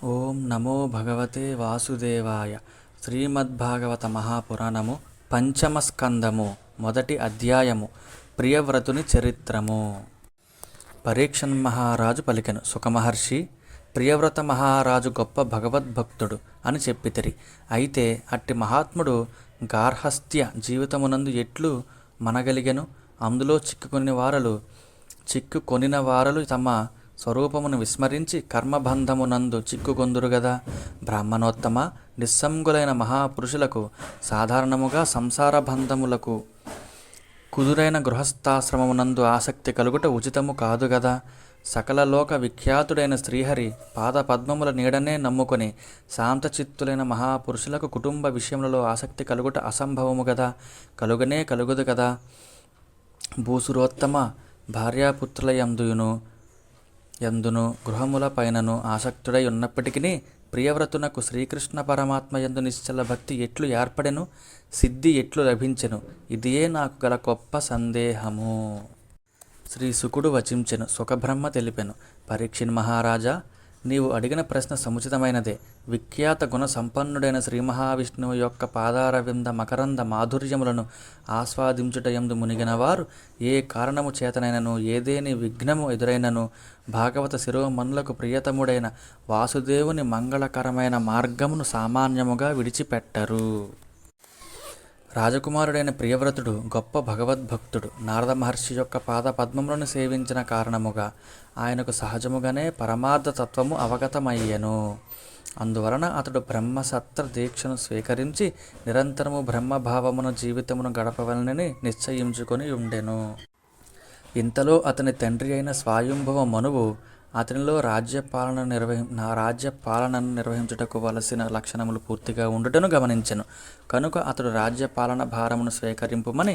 ఓం నమో భగవతే వాసుదేవాయ. శ్రీమద్భాగవత మహాపురాణము పంచమ స్కందము మొదటి అధ్యాయము ప్రియవ్రతుని చరిత్రము. పరీక్షన్ మహారాజు పలికెను. సుఖమహర్షి, ప్రియవ్రత మహారాజు గొప్ప భగవద్భక్తుడు అని చెప్పితిరి. అయితే అట్టి మహాత్ముడు గార్హస్థ్య జీవితమునందు ఎట్లు మనగలిగెను? అందులో చిక్కుకొనిన వారలు తమ స్వరూపమును విస్మరించి కర్మబంధమునందు చిక్కుకొందురు గదా. బ్రాహ్మణోత్తమ, నిస్సంగులైన మహాపురుషులకు సాధారణముగా సంసార బంధములకు కుదురైన గృహస్థాశ్రమమునందు ఆసక్తి కలుగుట ఉచితము కాదు గదా. సకల లోక విఖ్యాతుడైన శ్రీహరి పాద పద్మముల నీడనే నమ్ముకొని శాంతచిత్తులైన మహాపురుషులకు కుటుంబ విషయములలో ఆసక్తి కలుగుట అసంభవము గదా. కలుగదు కదా. భూసురోత్తమ, భార్యాపుత్రుల యందును గృహముల పైనను ఆసక్తుడై ఉన్నప్పటికీ ప్రియవ్రతునకు శ్రీకృష్ణ పరమాత్మ యందు నిశ్చల భక్తి ఎట్లు ఏర్పడెను? సిద్ధి ఎట్లు లభించెను? ఇదియే నాకు గల గొప్ప సందేహము. శ్రీ శుకుడు వచించెను. సుఖబ్రహ్మ తెలిపెను. పరీక్షిన్ మహారాజా, నీవు అడిగిన ప్రశ్న సముచితమైనదే. విఖ్యాత గుణ సంపన్నుడైన శ్రీ మహావిష్ణువు యొక్క పాదారవింద మకరంద మాధుర్యములను ఆస్వాదించుటయందు మునిగిన వారు ఏ కారణము చేతనైనను ఏదేని విఘ్నము ఎదురైనను భాగవత శిరోమణులకు ప్రియతముడైన వాసుదేవుని మంగళకరమైన మార్గమును సామాన్యముగా విడిచిపెట్టరు. రాజకుమారుడైన ప్రియవ్రతుడు గొప్ప భగవద్భక్తుడు. నారద మహర్షి యొక్క పాద పద్మములను సేవించిన కారణముగా ఆయనకు సహజముగానే పరమార్థ తత్వము అవగతమయ్యెను. అందువలన అతడు బ్రహ్మసత్ర దీక్షను స్వీకరించి నిరంతరము బ్రహ్మభావమున జీవితమును గడపవలనని నిశ్చయించుకొని ఉండెను. ఇంతలో అతని తండ్రి అయిన స్వయంభువ మనువు అతనిలో రాజ్యపాలనను నిర్వహించుటకు వలసిన లక్షణములు పూర్తిగా ఉండుటను గమనించెను. కనుక అతడు రాజ్యపాలన భారమును స్వీకరింపుమని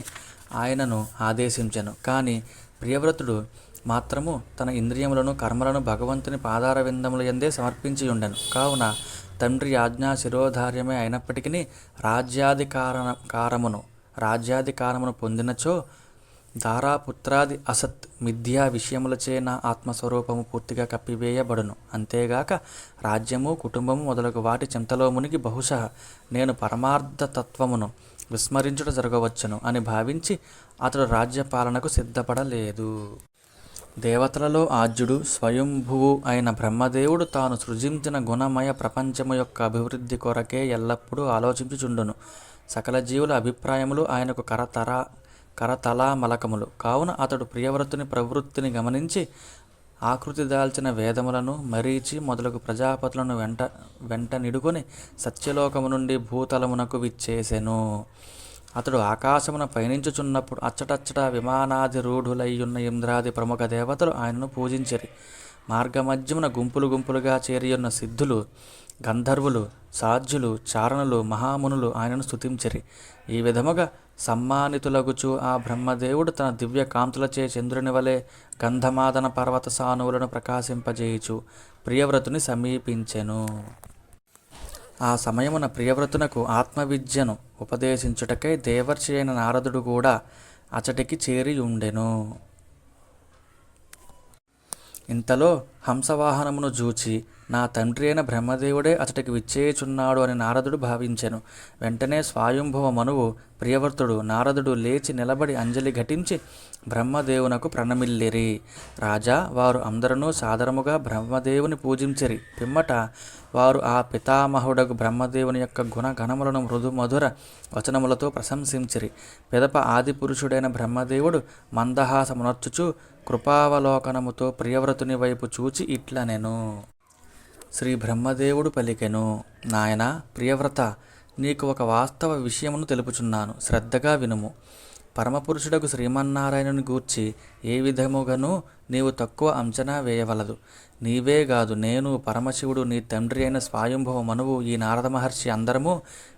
ఆయనను ఆదేశించెను. కానీ ప్రియవ్రతుడు మాత్రము తన ఇంద్రియములను కర్మలను భగవంతుని పాదార విందముల యందే సమర్పించి ఉండెను. కావున తండ్రి ఆజ్ఞా శిరోధార్యమే అయినప్పటికీ రాజ్యాధికారమును పొందినచో దారాపుత్రాది అసత్ మిథ్యా విషయములచే నా ఆత్మస్వరూపము పూర్తిగా కప్పివేయబడును. అంతేగాక రాజ్యము కుటుంబము మొదలగు వాటి చింతలో మునిగి బహుశా నేను పరమార్థ తత్వమును విస్మరించుట జరగవచ్చును అని భావించి అతడు రాజ్యపాలనకు సిద్ధపడలేదు. దేవతలలో ఆద్యుడు స్వయంభువు అయిన బ్రహ్మదేవుడు తాను సృజించిన గుణమయ ప్రపంచము యొక్క అభివృద్ధి కొరకే ఎల్లప్పుడూ ఆలోచించుచుండును. సకల జీవుల అభిప్రాయములు ఆయనకు కరతలామలకములు. కావున అతడు ప్రియవ్రతుని ప్రవృత్తిని గమనించి ఆకృతి దాల్చిన వేదములను మరీచి మొదలగు ప్రజాపతులను వెంట నిడుకొని సత్యలోకము నుండి భూతలమునకు విచ్చేసెను. అతడు ఆకాశమున పయనించుచున్నప్పుడు అచ్చటచ్చట విమానాధిరూఢులయ్యున్న ఇంద్రాది ప్రముఖ దేవతలు ఆయనను పూజించిరి. మార్గమధ్యమున గుంపులుగా చేరియున్న సిద్ధులు, గంధర్వులు, సాధ్యులు, చారణులు, మహామునులు ఆయనను స్తుతించిరి. ఈ విధముగా సమ్మానితులగుచు ఆ బ్రహ్మదేవుడు తన దివ్య కాంతులచే చంద్రుని వలె గంధమాదన పర్వత సానువులను ప్రకాశింపజేయుచు ప్రియవ్రతుని సమీపించెను. ఆ సమయమున ప్రియవ్రతునకు ఆత్మవిద్యను ఉపదేశించుటకై దేవర్షి అయిన నారదుడు కూడా అచటికి చేరియుండెను. ఇంతలో హంసవాహనమును జూచి నా తండ్రి అయిన బ్రహ్మదేవుడే అతడికి విచ్చేయుచున్నాడు అని నారదుడు భావించెను. వెంటనే స్వయంభువ మనువు, ప్రియవ్రతుడు, నారదుడు లేచి నిలబడి అంజలి ఘటించి బ్రహ్మదేవునకు ప్రణమిల్లిరి. రాజా, వారు అందరూ సాదరముగా బ్రహ్మదేవుని పూజించిరి. పిమ్మట వారు ఆ పితామహుడగు బ్రహ్మదేవుని యొక్క గుణగణములను మృదు మధుర వచనములతో ప్రశంసించిరి. పిదప ఆది పురుషుడైన బ్రహ్మదేవుడు మందహాసమునర్చుచు కృపావలోకనముతో ప్రియవ్రతుని వైపు చూచి ఇట్లనెను. శ్రీ బ్రహ్మదేవుడు పలికెను. నాయనా ప్రియవ్రత, నీకు ఒక వాస్తవ విషయమును తెలుపుచున్నాను, శ్రద్ధగా వినుము. పరమపురుషుడకు శ్రీమన్నారాయణుని గూర్చి ఏ విధముగానూ నీవు తక్కువ అంచనా వేయవలదు. నీవేగాదు, నేను, పరమశివుడు, నీ తండ్రి అయిన స్వయంభువ మనువు, ఈ నారద మహర్షి అందరము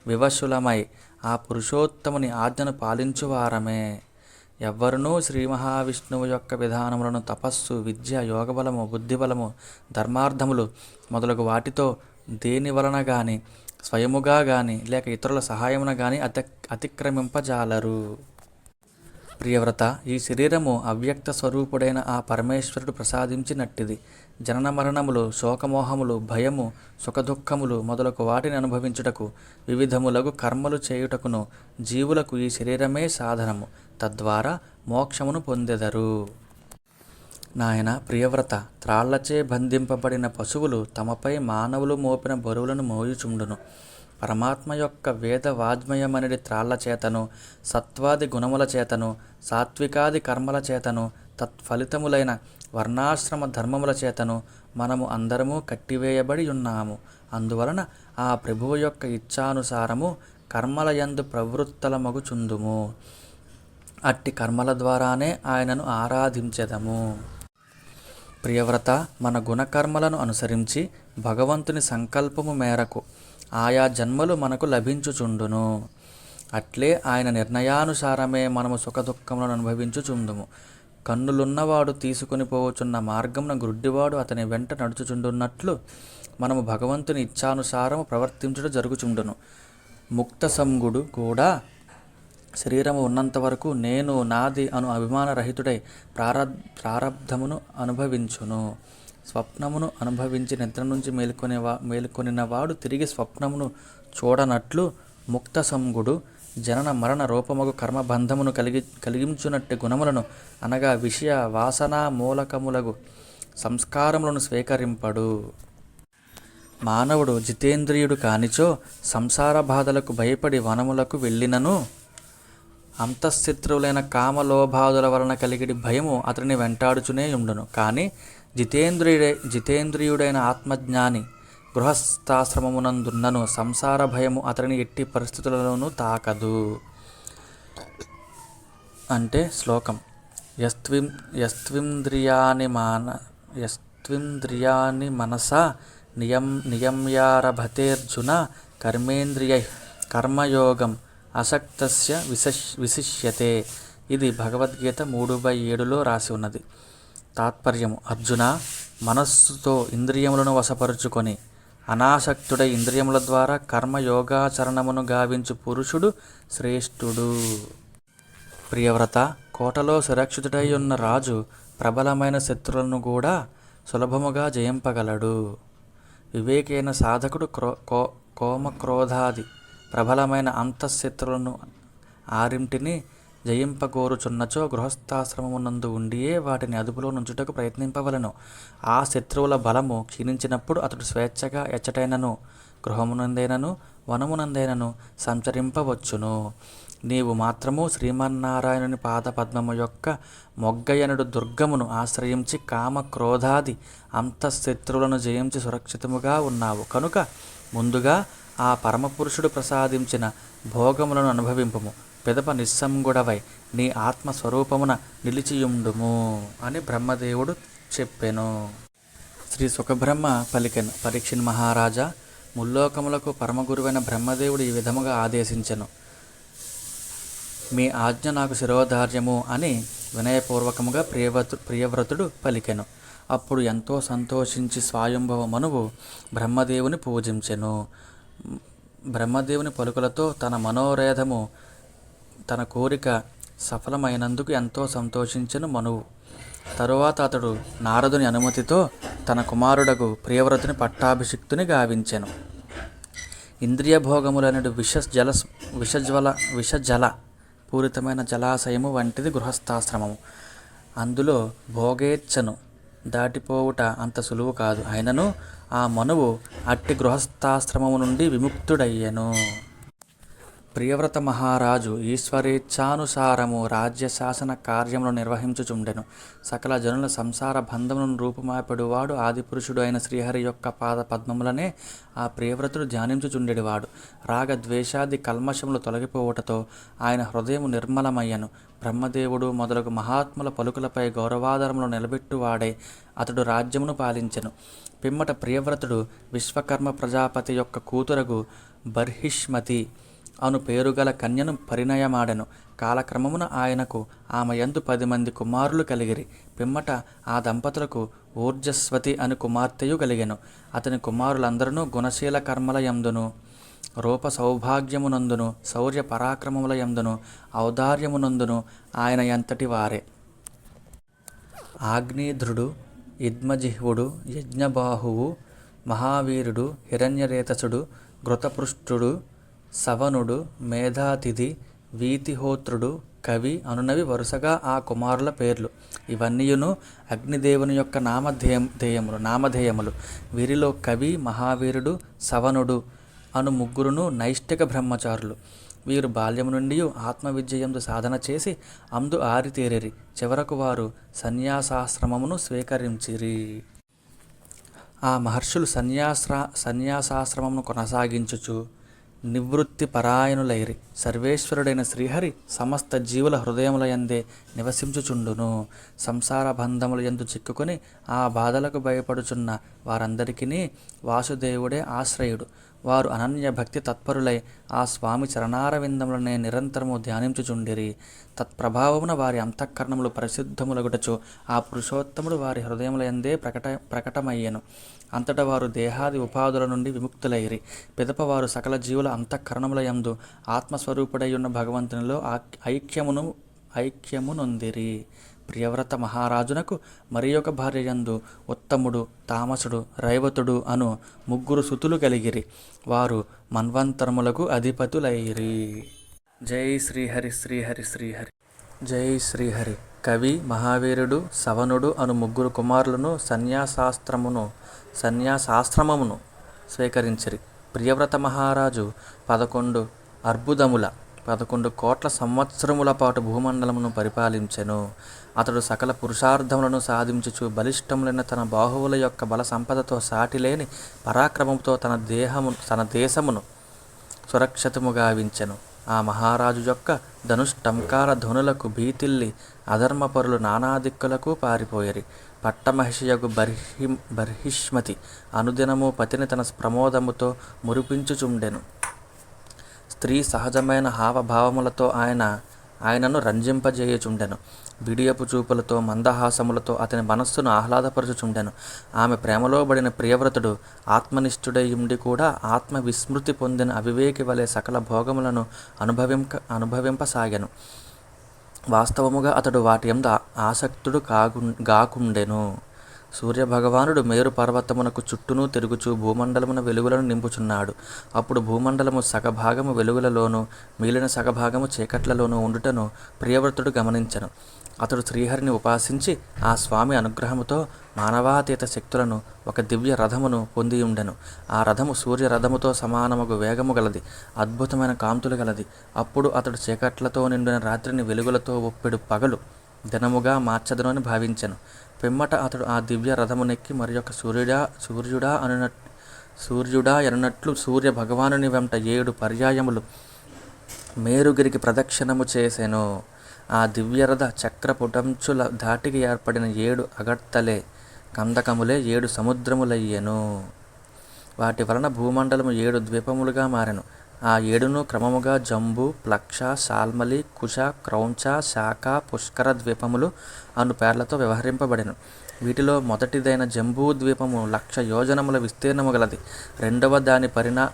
వివశులమై ఆ పురుషోత్తముని ఆజ్ఞను పాలించువారమే. ఎవ్వరునూ శ్రీ మహావిష్ణువు యొక్క విధానములను తపస్సు, విద్య, యోగబలము, బుద్ధిబలము, ధర్మార్థములు మొదలగు వాటితో దేని వలన గాని స్వయముగా గాని లేక ఇతరుల సహాయమున గాని అతిక్రమింపజాలరు. ప్రియవ్రత, ఈ శరీరము అవ్యక్త స్వరూపుడైన ఆ పరమేశ్వరుడు ప్రసాదించినట్టిది. జనన మరణములు, శోకమోహములు, భయము, సుఖదుఖములు మొదలగు వాటిని అనుభవించుటకు వివిధములగు కర్మలు చేయుటకును జీవులకు ఈ శరీరమే సాధనము. తద్వారా మోక్షమును పొందెదరు. నాయన ప్రియవ్రత, త్రాళ్లచే బంధింపబడిన పశువులు తమపై మానవులు మోపిన బరువులను మోయుచుండును. పరమాత్మ యొక్క వేద వాజ్మయమనిడి త్రాళ్ల చేతను, సత్వాది గుణముల చేతను, సాత్వికాది కర్మల చేతను, తత్ఫలితములైన వర్ణాశ్రమ ధర్మముల చేతను మనము అందరము కట్టివేయబడి ఉన్నాము. అందువలన ఆ ప్రభువు యొక్క ఇచ్ఛానుసారము కర్మలయందు ప్రవృత్తలమగుచుందుము. అట్టి కర్మల ద్వారానే ఆయనను ఆరాధించెదము. ప్రియవ్రత, మన గుణకర్మలను అనుసరించి భగవంతుని సంకల్పము మేరకు ఆయా జన్మలు మనకు లభించుచుండును. అట్లే ఆయన నిర్ణయానుసారమే మనము సుఖదుఖములను అనుభవించుచుందుము. కన్నులున్నవాడు తీసుకుని పోవచున్న మార్గమున గ్రుడ్డివాడు అతని వెంట నడుచుచుండున్నట్లు మనము భగవంతుని ఇచ్ఛానుసారము ప్రవర్తించుట జరుగుచుండును. ముక్త సంగుడు కూడా శరీరము ఉన్నంత వరకు నేను, నాది అను అభిమానరహితుడై ప్రారబ్ధమును అనుభవించును. స్వప్నమును అనుభవించి నిద్ర నుంచి మేలుకొనిన వాడు తిరిగి స్వప్నమును చూడనట్లు ముక్త సంగుడు జనన మరణ రూపమగు కర్మబంధమును కలిగించునట్టి గుణములను అనగా విషయ వాసన మూలకములగు సంస్కారములను స్వీకరింపడు. మానవుడు జితేంద్రియుడు కానిచో సంసార బాధలకు భయపడి వనములకు వెళ్ళినను అంతఃశత్రువులైన కామలోభాదుల వలన కలిగిడి భయము అతనిని వెంటాడుచునే ఉండును. కానీ జితేంద్రియుడైన ఆత్మజ్ఞాని గృహస్థాశ్రమమునందున్నను సంసార భయము అతనిని ఎట్టి పరిస్థితులలోనూ తాకదు. అంటే శ్లోకం: యస్త్వింద్రియాని మనసా నియమ్యారభతేర్జున కర్మేంద్రియై కర్మయోగం అసక్తస్య విశిష్యతే. ఇది భగవద్గీత 3:7లో రాసి ఉన్నది. తాత్పర్యము: అర్జున, మనస్సుతో ఇంద్రియములను వశపరుచుకొని అనాసక్తుడై ఇంద్రియముల ద్వారా కర్మయోగాచరణమును గావించు పురుషుడు శ్రేష్ఠుడు. ప్రియవ్రత, కోటలో సురక్షితుడై ఉన్న రాజు ప్రబలమైన శత్రువులను కూడా సులభముగా జయింపగలడు. వివేకైన సాధకుడు కోమక్రోధాది ప్రబలమైన అంతఃశత్రువులను ఆరింటిని జయింపగోరుచున్నచో గృహస్థాశ్రమమునందు ఉండియే వాటిని అదుపులో నుంచుటకు ప్రయత్నింపవలను. ఆ శత్రువుల బలము క్షీణించినప్పుడు అతడు స్వేచ్ఛగా ఎచ్చటైనను గృహమునందైనను వనమునందైనను సంచరింపవచ్చును. నీవు మాత్రము శ్రీమన్నారాయణుని పాదపద్మము యొక్క మొగ్గయనుడు దుర్గమును ఆశ్రయించి కామ క్రోధాది అంతఃశత్రువులను జయించి సురక్షితముగా ఉన్నావు కనుక ముందుగా ఆ పరమపురుషుడు ప్రసాదించిన భోగములను అనుభవింపుము. పిదప నిస్సంగుడవై నీ ఆత్మస్వరూపమున నిలిచియుండుము అని బ్రహ్మదేవుడు చెప్పెను. శ్రీ సుఖబ్రహ్మ పలికెను: పరీక్షిన్ మహారాజా, ముల్లోకములకు పరమగురువైన బ్రహ్మదేవుడు ఈ విధముగా ఆదేశించెను. మీ ఆజ్ఞ నాకు శిరోధార్యము అని వినయపూర్వకముగా ప్రియవ్రతుడు పలికెను. అప్పుడు ఎంతో సంతోషించి స్వయంభవ మనువు బ్రహ్మదేవుని పూజించెను. బ్రహ్మదేవుని పలుకులతో తన మనోరేధము, తన కోరిక సఫలమైనందుకు ఎంతో సంతోషించెను మనువు. తరువాత అతడు నారదుని అనుమతితో తన కుమారుడగు ప్రియవ్రతుని పట్టాభిషిక్తుని గావించెను. ఇంద్రియ భోగములనడు విషజల పూరితమైన జలాశయము వంటిది గృహస్థాశ్రమము. అందులో భోగేచ్ఛను దాటిపోవుట అంత సులువు కాదు. అయినను ఆ మనువు అట్టి గృహస్థాశ్రమము నుండి విముక్తుడయ్యెను. ప్రియవ్రత మహారాజు ఈశ్వరేచ్ఛానుసారము రాజ్యశాసన కార్యములను నిర్వహించుచుండెను. సకల జనుల సంసార బంధములను రూపుమాపెడువాడు ఆదిపురుషుడు అయిన శ్రీహరి యొక్క పాద పద్మములనే ఆ ప్రియవ్రతుడు ధ్యానించుచుండెడివాడు. రాగద్వేషాది కల్మషములు తొలగిపోవుటతో ఆయన హృదయము నిర్మలమయ్యను. బ్రహ్మదేవుడు మొదలగు మహాత్ముల పలుకులపై గౌరవాదరములు నిలబెట్టువాడై అతడు రాజ్యమును పాలించెను. పిమ్మట ప్రియవ్రతుడు విశ్వకర్మ ప్రజాపతి యొక్క కూతురగు బర్హిష్మతి అను పేరుగల కన్యను పరిణయమాడెను. కాలక్రమమున ఆయనకు ఆమె యందు 10 మంది కుమారులు కలిగిరి. పిమ్మట ఆ దంపతులకు ఊర్జస్వతి అని కుమార్తెయు కలిగెను. అతని కుమారులందరూ గుణశీల కర్మల యందును, రూప సౌభాగ్యమునందును, శౌర్య పరాక్రమముల యందును, ఔదార్యమునందును ఆయన ఎంతటి వారే. ఆగ్నేధ్రుడు ఇద్మజిహ్వుడు, యజ్ఞబాహువు, మహావీరుడు, హిరణ్యరేతసుడు, ఘృతపృష్ఠుడు, సవనుడు, మేధాతిథి, వీతిహోత్రుడు, కవి అనునవి వరుసగా ఆ కుమారుల పేర్లు. ఇవన్నీయును అగ్నిదేవుని యొక్క నామధేయములు. వీరిలో కవి, మహావీరుడు, సవనుడు అను ముగ్గురును నైష్ఠిక బ్రహ్మచారులు. వీరు బాల్యము నుండి ఆత్మవిద్యయందు సాధన చేసి అందు ఆరితేరిరి. చివరకు వారు సన్యాసాశ్రమమును స్వీకరించిరి. ఆ మహర్షులు సన్యాసాశ్రమమును కొనసాగించుచు నివృత్తి పరాయణులైరి. సర్వేశ్వరుడైన శ్రీహరి సమస్త జీవుల హృదయములయందే నివసించుచుండును. సంసార బంధముల యందు చిక్కుకొని ఆ బాధలకు భయపడుచున్న వారందరికీ వాసుదేవుడే ఆశ్రయుడు. వారు అనన్య భక్తి తత్పరులై ఆ స్వామి చరణారవిందములనే నిరంతరము ధ్యానించుచుండిరి. తత్ప్రభావమున వారి అంతఃకరణములు పరిశుద్ధములగుటచు ఆ పురుషోత్తముడు వారి హృదయములయందే ప్రకటమయ్యెను. అంతటా వారు దేహాది ఉపాధుల నుండి విముక్తులైరి. పిదప వారు సకల జీవుల అంతఃకరణముల యందు ఆత్మస్వరూపుడైయున్న భగవంతునిలో ఐక్యమునొందిరి. ప్రియవ్రత మహారాజునకు మరి ఒక భార్య యందు ఉత్తముడు, తామసుడు, రైవతుడు అను ముగ్గురు సుతులు కలిగిరి. వారు మన్వంతరములకు అధిపతులైరి. జై శ్రీహరి శ్రీహరి శ్రీహరి. జై శ్రీహరి. కవి, మహావీరుడు, సవనుడు అను ముగ్గురు కుమారులను సన్యాసాశ్రమమును స్వీకరించిరి. ప్రియవ్రత మహారాజు 11 అర్బుదముల 11 కోట్ల సంవత్సరముల పాటు భూమండలమును పరిపాలించెను. అతడు సకల పురుషార్థములను సాధించుచు బలిష్టములైన తన బాహువుల యొక్క బల సంపదతో సాటిలేని పరాక్రమముతో తన దేశమును సురక్షితము గావించెను. ఆ మహారాజు యొక్క ధనుష్టంకార ధ్వనులకు భీతిల్లి అధర్మపరులు నానా దిక్కులకు పారిపోయిరి. పట్టమహిషియగు బర్హిష్మతి అనుదినము పతిని తన ప్రమోదముతో మురిపించుచుండెను. స్త్రీ సహజమైన హావభావములతో ఆయనను రంజింపజేయుచుండెను. బిడియపు చూపులతో, మందహాసములతో అతని మనస్సును ఆహ్లాదపరచుచుండెను. ఆమె ప్రేమలో పడిన ప్రియవ్రతుడు ఆత్మనిష్ఠుడైయుండి కూడా ఆత్మ విస్మృతి పొందిన అవివేకి వలె సకల భోగములను అనుభవింపసాగెను. వాస్తవముగా అతడు వాటి యందు ఆసక్తుడు గాకుండెను. సూర్యభగవానుడు మేరు పర్వతమునకు చుట్టూను తిరుగుచూ భూమండలమున వెలుగులను నింపుచున్నాడు. అప్పుడు భూమండలము సగభాగము వెలుగులలోనూ మిగిలిన సగభాగము చీకట్లలోనూ ఉండుటను ప్రియవ్రతుడు గమనించెను. అతడు శ్రీహరిని ఉపాసించి ఆ స్వామి అనుగ్రహముతో మానవాతీత శక్తులను ఒక దివ్య రథమును పొందియుండెను. ఆ రథము సూర్య రథముతో సమానముగు వేగము గలది, అద్భుతమైన కాంతులు గలది. అప్పుడు అతడు చీకట్లతో నిండిన రాత్రిని వెలుగులతో ఒప్పెడు పగలు దినముగా మార్చదునని భావించెను. పిమ్మట అతడు ఆ దివ్య రథమునెక్కి మరి యొక్క సూర్యుడా ఎనున్నట్లు సూర్య భగవానుని వెంట 7 పర్యాయములు మేరుగిరికి ప్రదక్షిణము చేసెను. ఆ దివ్యరథ చక్రపుటంచుల ధాటికి ఏర్పడిన 7 అగడ్తలే కందకములే 7 సముద్రములయ్యెను. వాటి వలన భూమండలము 7 ద్వీపములుగా మారెను. ఆ 7ను క్రమముగా జంబు, ప్లక్ష, శాల్మలి, కుశ, క్రౌంచ, శాఖ, పుష్కర ద్వీపములు అను పేర్లతో వ్యవహరింపబడెను. వీటిలో మొదటిదైన జంబూ ద్వీపము 1,00,000 యోజనముల విస్తీర్ణము గలది. రెండవ దాని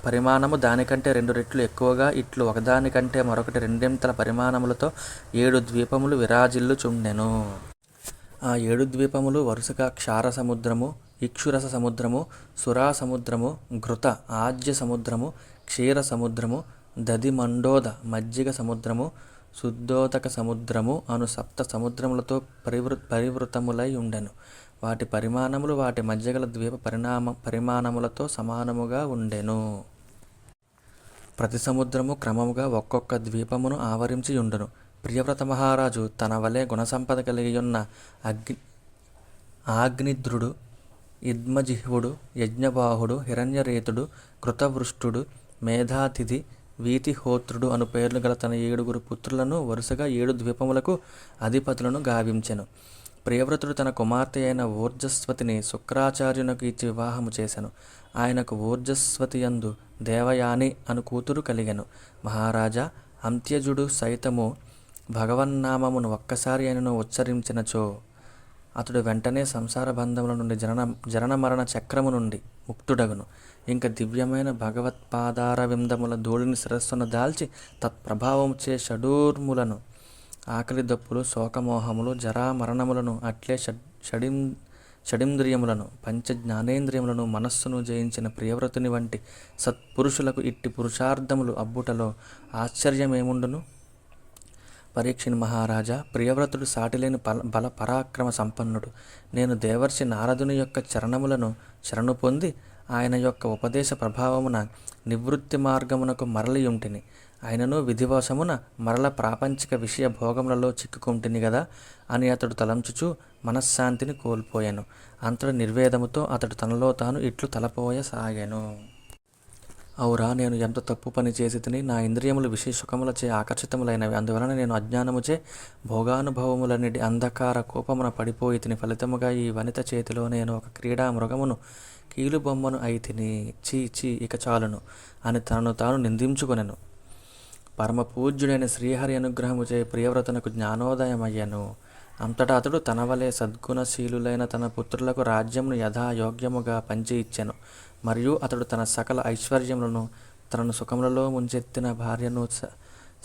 పరిమాణము దానికంటే 2 రెట్లు ఎక్కువగా, ఇట్లు ఒకదానికంటే మరొకటి 2 పరిమాణములతో 7 ద్వీపములు విరాజిల్లుచుండెను. ఆ 7 ద్వీపములు వరుసగా క్షార సముద్రము, ఇక్షురస సముద్రము, సురా సముద్రము, ఘృత ఆజ్య సముద్రము, క్షీర సముద్రము, దధిమండోద మజ్జిగ సముద్రము, శుద్ధోదక సముద్రము అను 7 సముద్రములతో పరివృతములై ఉండెను. వాటి పరిమాణములు వాటి మధ్యగల ద్వీప పరిమాణములతో సమానముగా ఉండెను. ప్రతి సముద్రము క్రమముగా ఒక్కొక్క ద్వీపమును ఆవరించి ఉండును. ప్రియవ్రత మహారాజు తన వలె గుణసంపద కలిగియున్న ఆగ్నిద్రుడు, ఇద్మజిహ్వుడు, యజ్ఞబాహుడు, హిరణ్యరేతుడు, కృతవృష్టుడు, మేధాతిథి, వీతిహోత్రుడు అను పేర్లు గల తన 7 పుత్రులను వరుసగా 7 ద్వీపములకు అధిపతులను గావించెను. ప్రియవ్రతుడు తన కుమార్తె అయిన ఊర్జస్వతిని శుక్రాచార్యునకు ఇచ్చి వివాహము చేసెను. ఆయనకు ఊర్జస్వతియందు దేవయాని అను కూతురు కలిగెను. మహారాజా, అంత్యజుడు సైతము భగవన్నామమును ఒక్కసారి అయినను ఉచ్చరించినచో అతడు వెంటనే సంసార బంధముల నుండి జనన మరణ చక్రము నుండి ముక్తుడగును. ఇంక దివ్యమైన భగవత్పాదారవిందముల ధూళిని శిరస్సును దాల్చి తత్ప్రభావముచే షడూర్ములను, ఆకలి దప్పులు, శోకమోహములు, జరా మరణములను అట్లే షడింద్రియములను పంచ జ్ఞానేంద్రియములను మనస్సును జయించిన ప్రియవ్రతుని వంటి సత్పురుషులకు ఇట్టి పురుషార్థములు అబ్బుటలో ఆశ్చర్యమేముండును? పరీక్షిణి మహారాజా, ప్రియవ్రతుడు సాటిలేని బల పరాక్రమ సంపన్నుడు. నేను దేవర్షి నారదుని యొక్క చరణములను శరణు పొంది ఆయన యొక్క ఉపదేశ ప్రభావమున నివృత్తి మార్గమునకు మరలియుంటిని. ఆయనను విధివశమున మరల ప్రాపంచిక విషయ భోగములలో చిక్కుకుంటుని గదా అని అతడు తలంచుచూ మనశ్శాంతిని కోల్పోయాను. అంతటి నిర్వేదముతో అతడు తనలో తాను ఇట్లు తలపోయసాగాను. అవురా, నేను ఎంత తప్పు పని చేసి తిని నా ఇంద్రియములు విషయ సుఖములచే ఆకర్షితములైనవి. అందువలన నేను అజ్ఞానముచే భోగానుభవములన్నిటి అంధకార కోపమున పడిపోయి తిని. ఫలితముగా ఈ వనిత చేతిలో నేను ఒక క్రీడా మృగమును కీలుబొమ్మను అయి తిని. చీ చీ, ఇక చాలును అని తనను తాను నిందించుకొనెను. పరమ పూజ్యుడైన శ్రీహరి అనుగ్రహముచే ప్రియవ్రతనకు జ్ఞానోదయమయ్యను. అంతటా అతడు తన వలె సద్గుణశీలులైన తన పుత్రులకు రాజ్యమును యథాయోగ్యముగా పంచి ఇచ్చెను. మరియు అతడు తన సకల ఐశ్వర్యములను తనను సుఖములలో ముంచెత్తిన భార్యను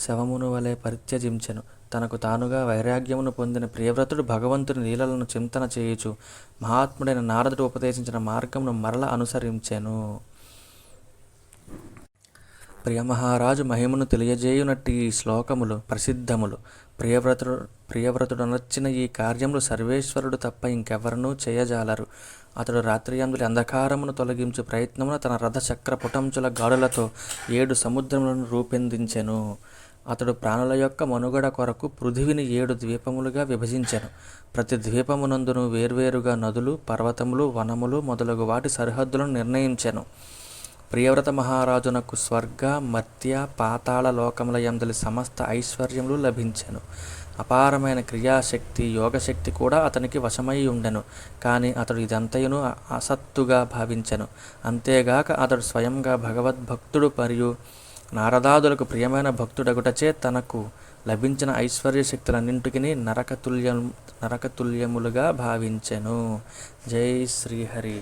శవమును వలె పరిత్యజించెను. తనకు తానుగా వైరాగ్యమును పొందిన ప్రియవ్రతుడు భగవంతుని లీలలను చింతన చేయుచు మహాత్ముడైన నారదుడు ఉపదేశించిన మార్గమును మరల అనుసరించెను. ప్రియమహారాజు మహిమను తెలియజేయునట్టి ఈ శ్లోకములు ప్రసిద్ధములు. ప్రియవ్రతుడు నచ్చిన ఈ కార్యములు సర్వేశ్వరుడు తప్ప ఇంకెవరనూ చేయజాలరు. అతడు రాత్రియందులి అంధకారమును తొలగించు ప్రయత్నమున తన రథ చక్ర పుటంచుల గాడులతో 7 సముద్రములను రూపొందించెను. అతడు ప్రాణుల యొక్క మనుగడ కొరకు పృథివిని 7 ద్వీపములుగా విభజించెను. ప్రతి ద్వీపమునందును వేర్వేరుగా నదులు, పర్వతములు, వనములు మొదలగు వాటి సరిహద్దులను నిర్ణయించెను. ప్రియవ్రత మహారాజునకు స్వర్గ, మర్త్య, పాతాళ లోకముల యందలి సమస్త ఐశ్వర్యములు లభించెను. అపారమైన క్రియాశక్తి, యోగశక్తి కూడా అతనికి వశమై ఉండెను. కానీ అతడు ఇదంతయును అసత్తుగా భావించెను. అంతేగాక అతడు స్వయంగా భగవద్భక్తుడు మరియు నారదాదులకు ప్రియమైన భక్తుడగుటచే తనకు లభించిన ఐశ్వర్య శక్తులన్నింటికి నరకతుల్యములుగా భావించెను. జై శ్రీహరి.